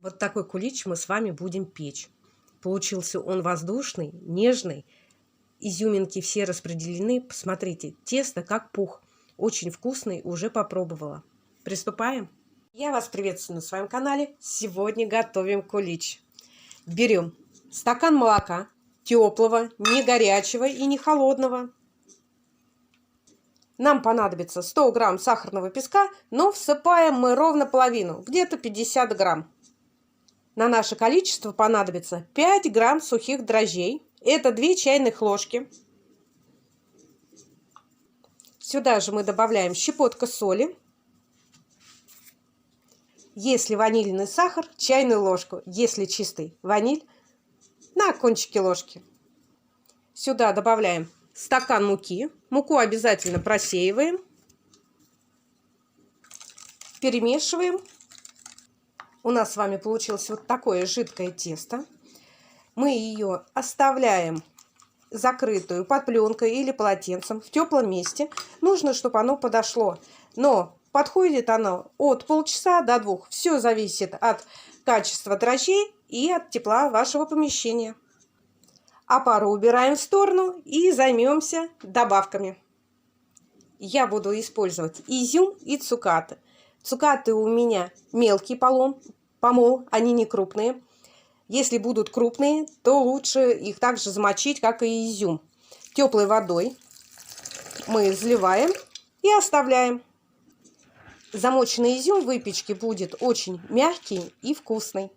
Вот такой кулич мы с вами будем печь. Получился он воздушный, нежный. Изюминки все распределены. Посмотрите, тесто как пух. Очень вкусный, уже попробовала. Приступаем? Я вас приветствую на своем канале. Сегодня готовим кулич. Берем стакан молока, теплого, не горячего и не холодного. Нам понадобится 100 грамм сахарного песка, но всыпаем мы ровно половину, где-то 50 грамм. На наше количество понадобится 5 грамм сухих дрожжей. Это 2 чайных ложки. Сюда же мы добавляем щепотка соли. Если ванильный сахар, чайную ложку. Если чистый ваниль, на кончике ложки. Сюда добавляем стакан муки. Муку обязательно просеиваем. Перемешиваем. У нас с вами получилось вот такое жидкое тесто. Мы ее оставляем закрытую под пленкой или полотенцем в теплом месте. Нужно, чтобы оно подошло. Но подходит оно от полчаса до 2. Все зависит от качества дрожжей и от тепла вашего помещения. А пару убираем в сторону и займемся добавками. Я буду использовать изюм и цукаты. Цукаты у меня мелкий помол, они не крупные. Если будут крупные, то лучше их также замочить, как и изюм. Теплой водой мы заливаем и оставляем. Замоченный изюм в выпечке будет очень мягкий и вкусный.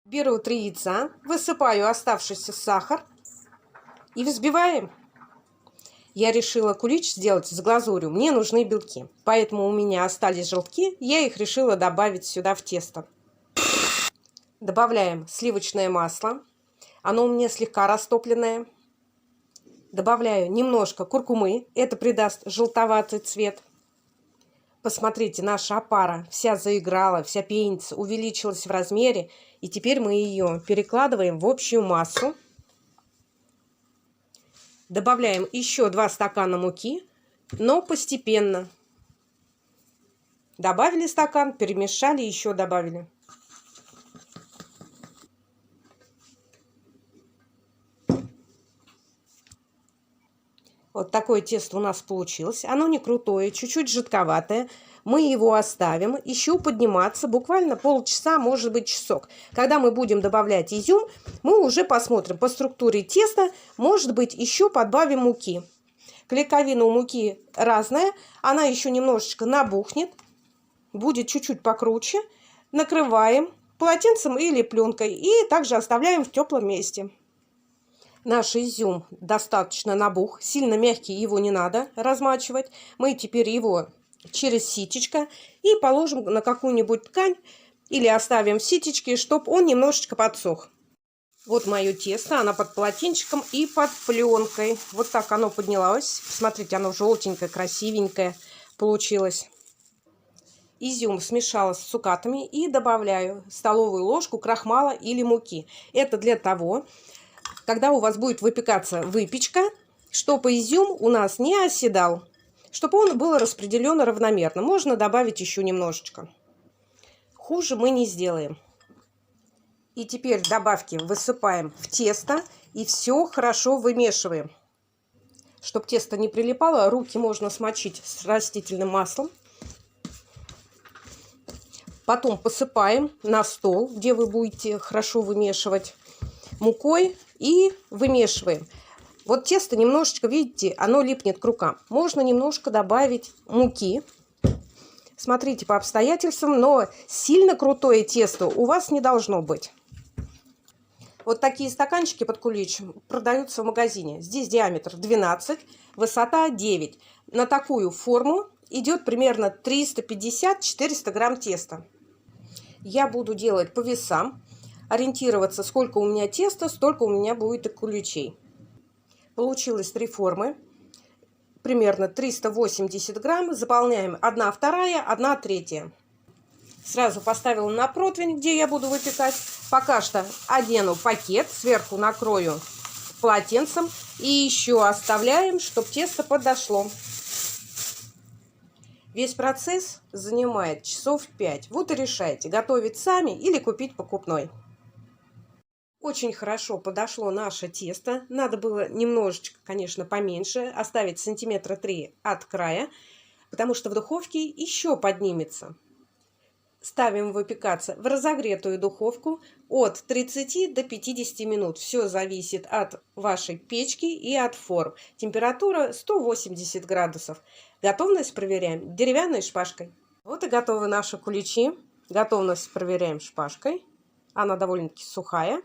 Беру 3 яйца, высыпаю оставшийся сахар и взбиваем. Я решила кулич сделать с глазурью. Мне нужны белки. Поэтому у меня остались желтки. Я их решила добавить сюда в тесто. Добавляем сливочное масло. Оно у меня слегка растопленное. Добавляю немножко куркумы. Это придаст желтоватый цвет. Посмотрите, наша опара вся заиграла, вся пенится, увеличилась в размере. И теперь мы ее перекладываем в общую массу. Добавляем еще 2 стакана муки, но постепенно. Добавили стакан, перемешали, еще добавили. Вот такое тесто у нас получилось. Оно не крутое, чуть-чуть жидковатое. Мы его оставим еще подниматься буквально полчаса, может быть часок. Когда мы будем добавлять изюм, мы уже посмотрим по структуре теста. Может быть еще подбавим муки. Клейковина у муки разная. Она еще немножечко набухнет. Будет чуть-чуть покруче. Накрываем полотенцем или пленкой. И также оставляем в теплом месте. Наш изюм достаточно набух, сильно мягкий, его не надо размачивать. Мы теперь его через ситечко и положим на какую-нибудь ткань или оставим в ситечке, чтобы он немножечко подсох. Вот мое тесто, оно под полотенчиком и под пленкой. Вот так оно поднялось. Смотрите, оно желтенькое, красивенькое получилось. Изюм смешала с цукатами и добавляю столовую ложку крахмала или муки. Это для того, когда у вас будет выпекаться выпечка, чтобы изюм у нас не оседал, чтобы он был распределен равномерно. Можно добавить еще немножечко. Хуже мы не сделаем. И теперь добавки высыпаем в тесто и все хорошо вымешиваем. Чтобы тесто не прилипало, руки можно смочить с растительным маслом. Потом посыпаем на стол, где вы будете хорошо вымешивать, мукой и вымешиваем. Вот тесто немножечко, видите, оно липнет к рукам. Можно немножко добавить муки. Смотрите по обстоятельствам, но сильно крутое тесто у вас не должно быть. Вот такие стаканчики под кулич продаются в магазине. Здесь диаметр 12, высота 9. На такую форму идет примерно 350-400 грамм теста. Я буду делать по весам. Ориентироваться, сколько у меня теста, столько у меня будет и куличей. Получилось 3 формы. Примерно 380 грамм. Заполняем 1/2, 1/3. Сразу поставила на противень, где я буду выпекать. Пока что одену пакет, сверху накрою полотенцем. И еще оставляем, чтобы тесто подошло. Весь процесс занимает часов 5. Вот и решайте, готовить сами или купить покупной. Очень хорошо подошло наше тесто. Надо было немножечко, конечно, поменьше, оставить сантиметра 3 от края, потому что в духовке еще поднимется. Ставим выпекаться в разогретую духовку от 30 до 50 минут. Все зависит от вашей печки и от форм. Температура 180 градусов. Готовность проверяем деревянной шпажкой. Вот и готовы наши куличи. Готовность проверяем шпажкой. Она довольно-таки сухая.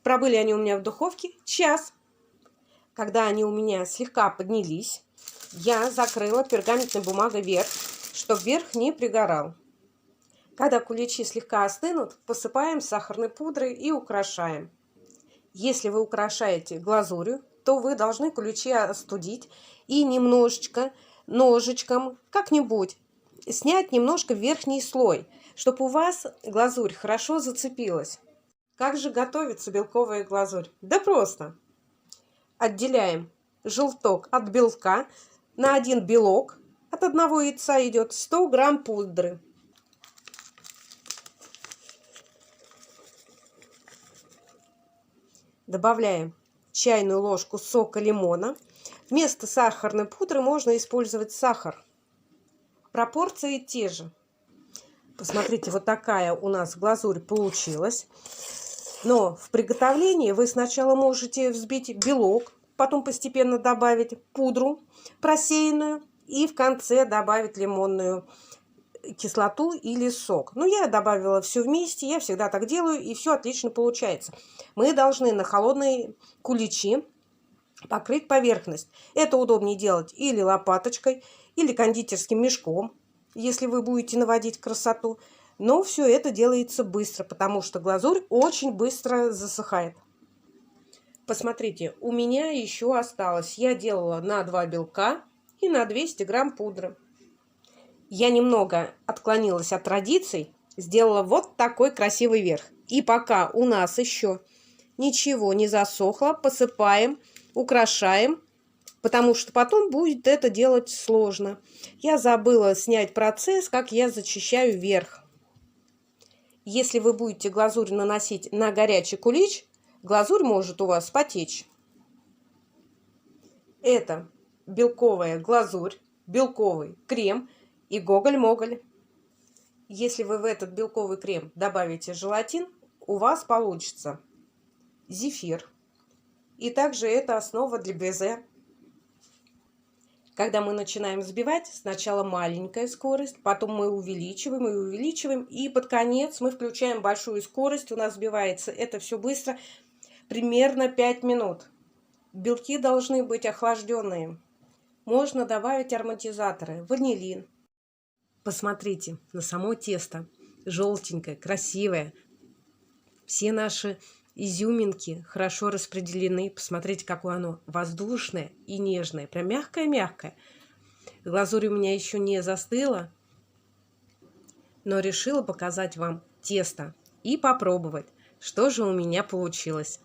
Пробыли они у меня в духовке час. Когда они у меня слегка поднялись, я закрыла пергаментной бумагой верх, чтобы верх не пригорал. Когда куличи слегка остынут, посыпаем сахарной пудрой и украшаем. Если вы украшаете глазурью, то вы должны куличи остудить и немножечко ножичком как-нибудь снять немножко верхний слой, чтобы у вас глазурь хорошо зацепилась. Как же готовится белковая глазурь? Да просто. Отделяем желток от белка. На один белок от одного яйца идет 100 грамм пудры. Добавляем чайную ложку сока лимона. Вместо сахарной пудры можно использовать сахар. Пропорции те же. Посмотрите, вот такая у нас глазурь получилась. Но в приготовлении вы сначала можете взбить белок, потом постепенно добавить пудру просеянную и в конце добавить лимонную кислоту или сок. Но я добавила все вместе, я всегда так делаю, и все отлично получается. Мы должны на холодные куличи покрыть поверхность. Это удобнее делать или лопаточкой, или кондитерским мешком, если вы будете наводить красоту. Но все это делается быстро, потому что глазурь очень быстро засыхает. Посмотрите, у меня еще осталось. Я делала на 2 белка и на 200 грамм пудры. Я немного отклонилась от традиций, сделала вот такой красивый верх. И пока у нас еще ничего не засохло, посыпаем, украшаем, потому что потом будет это делать сложно. Я забыла снять процесс, как я зачищаю верх. Если вы будете глазурь наносить на горячий кулич, глазурь может у вас потечь. Это белковая глазурь, белковый крем и гоголь-моголь. Если вы в этот белковый крем добавите желатин, у вас получится зефир. И также это основа для безе. Когда мы начинаем взбивать, сначала маленькая скорость, потом мы увеличиваем, и под конец мы включаем большую скорость, у нас взбивается это все быстро, примерно 5 минут. Белки должны быть охлажденные. Можно добавить ароматизаторы, ванилин. Посмотрите на само тесто, желтенькое, красивое. Все наши изюминки хорошо распределены. Посмотрите, какое оно воздушное и нежное. Прям мягкое-мягкое. Глазурь у меня еще не застыла, но решила показать вам тесто и попробовать, что же у меня получилось.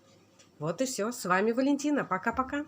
Вот и все. С вами Валентина. Пока-пока.